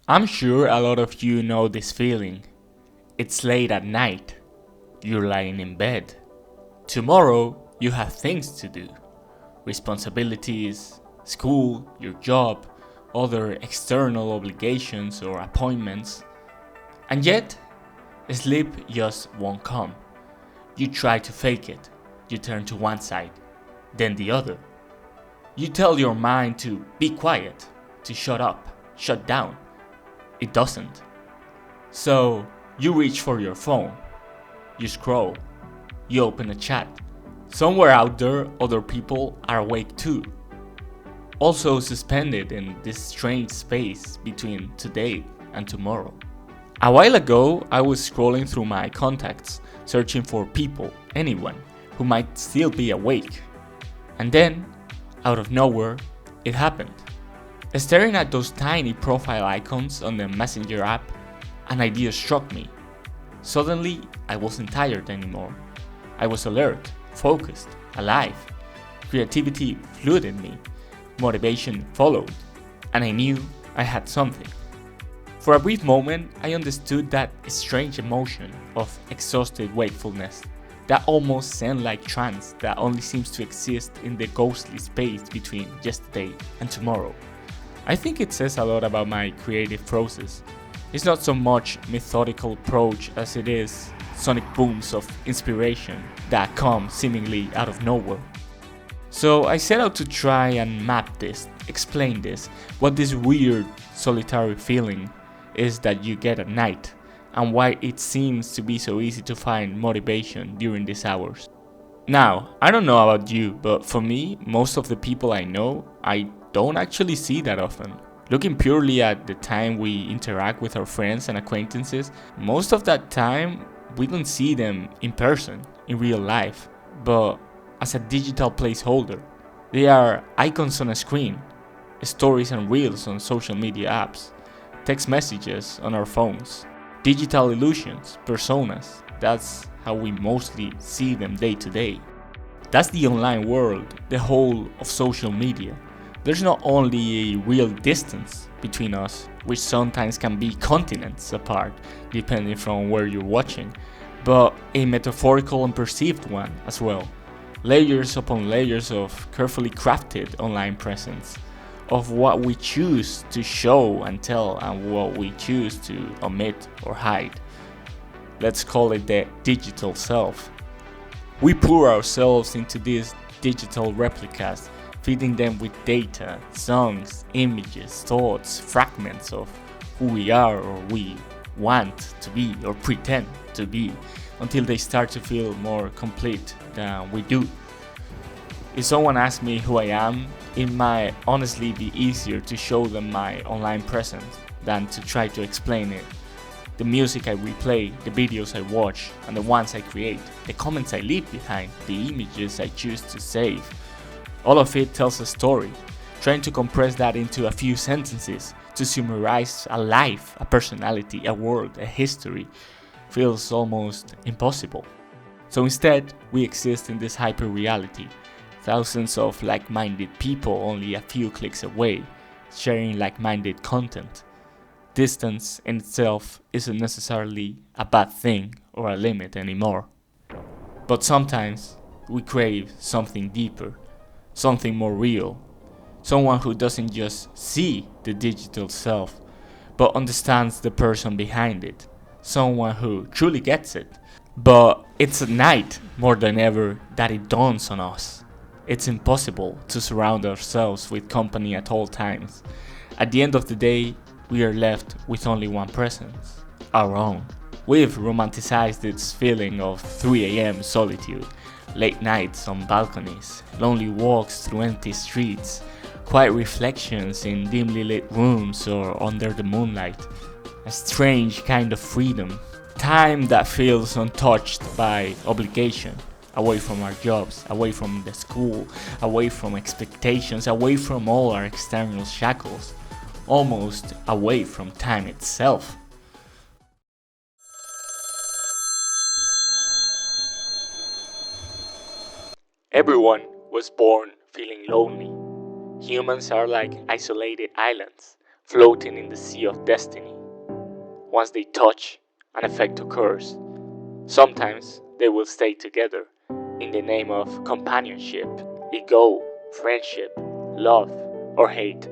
I'm sure a lot of you know this feeling. It's late at night. You're lying in bed. Tomorrow, you have things to do. Responsibilities, school, your job, other external obligations or appointments. And yet, sleep just won't come. You try to fake it. You turn to one side, then the other. You tell your mind to be quiet, to shut up, shut down. It doesn't. So, you reach for your phone. You scroll. You open a chat. Somewhere out there, other people are awake too. Also suspended in this strange space between today and tomorrow. A while ago, I was scrolling through my contacts, searching for people, anyone, who might still be awake. And then, out of nowhere, it happened. Staring at those tiny profile icons on the Messenger app, an idea struck me. Suddenly, I wasn't tired anymore. I was alert, focused, alive. Creativity flooded me. Motivation followed. And I knew I had something. For a brief moment, I understood that strange emotion of exhausted wakefulness, that almost zen-like trance that only seems to exist in the ghostly space between yesterday and tomorrow. I think it says a lot about my creative process. It's not so much methodical approach as it is sonic booms of inspiration that come seemingly out of nowhere. So I set out to try and map this, explain this, what this weird solitary feeling is that you get at night, and why it seems to be so easy to find motivation during these hours. Now, I don't know about you, but for me, most of the people I know, I don't actually see that often. Looking purely at the time we interact with our friends and acquaintances, most of that time we don't see them in person, in real life, but as a digital placeholder. They are icons on a screen, stories and reels on social media apps, text messages on our phones, digital illusions, personas. That's how we mostly see them day to day. That's the online world, the whole of social media. There's not only a real distance between us, which sometimes can be continents apart, depending from where you're watching, but a metaphorical and perceived one as well. Layers upon layers of carefully crafted online presence, of what we choose to show and tell and what we choose to omit or hide. Let's call it the digital self. We pour ourselves into these digital replicas, feeding them with data, songs, images, thoughts, fragments of who we are or we want to be or pretend to be, until they start to feel more complete than we do. If someone asks me who I am, it might honestly be easier to show them my online presence than to try to explain it. The music I replay, the videos I watch, and the ones I create, the comments I leave behind, the images I choose to save. All of it tells a story. Trying to compress that into a few sentences to summarize a life, a personality, a world, a history feels almost impossible. So instead, we exist in this hyper-reality. Thousands of like-minded people only a few clicks away, sharing like-minded content. Distance in itself isn't necessarily a bad thing or a limit anymore. But sometimes we crave something deeper, something more real, someone who doesn't just see the digital self, but understands the person behind it, someone who truly gets it. But it's at night more than ever that it dawns on us. It's impossible to surround ourselves with company at all times. At the end of the day, we are left with only one presence, our own. We've romanticized this feeling of 3 a.m. solitude, late nights on balconies, lonely walks through empty streets, quiet reflections in dimly lit rooms or under the moonlight. A strange kind of freedom, time that feels untouched by obligation, away from our jobs, away from the school, away from expectations, away from all our external shackles, almost away from time itself. Everyone was born feeling lonely. Humans are like isolated islands, floating in the sea of destiny. Once they touch, an effect occurs. Sometimes they will stay together in the name of companionship, ego, friendship, love, or hate.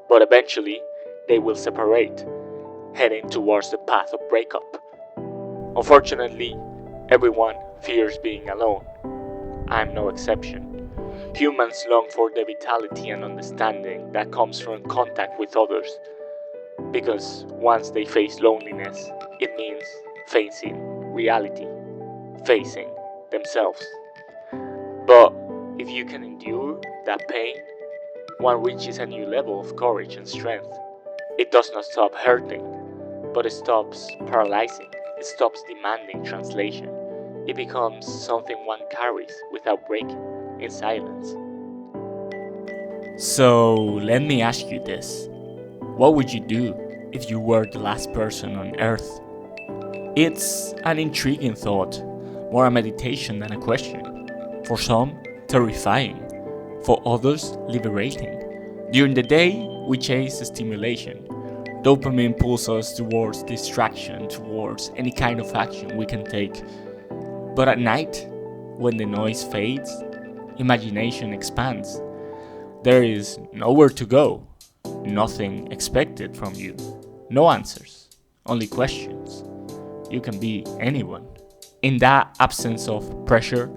But eventually, they will separate, heading towards the path of breakup. Unfortunately, everyone fears being alone. I'm no exception. Humans long for the vitality and understanding that comes from contact with others, because once they face loneliness, it means facing reality, facing themselves. But if you can endure that pain, one reaches a new level of courage and strength. It does not stop hurting, but it stops paralyzing. It stops demanding translation. It becomes something one carries without breaking, in silence. So let me ask you this. What would you do if you were the last person on Earth? It's an intriguing thought, more a meditation than a question. For some, terrifying. For others, liberating. During the day, we chase stimulation. Dopamine pulls us towards distraction, towards any kind of action we can take. But at night, when the noise fades, imagination expands. There is nowhere to go, nothing expected from you, no answers, only questions. You can be anyone. In that absence of pressure,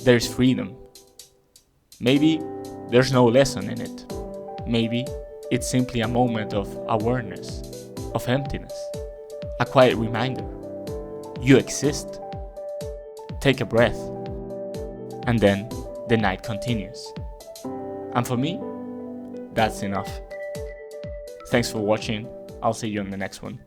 there's freedom. Maybe there's no lesson in it. Maybe it's simply a moment of awareness, of emptiness, a quiet reminder. You exist. Take a breath, and then the night continues. And for me, that's enough. Thanks for watching. I'll see you on the next one.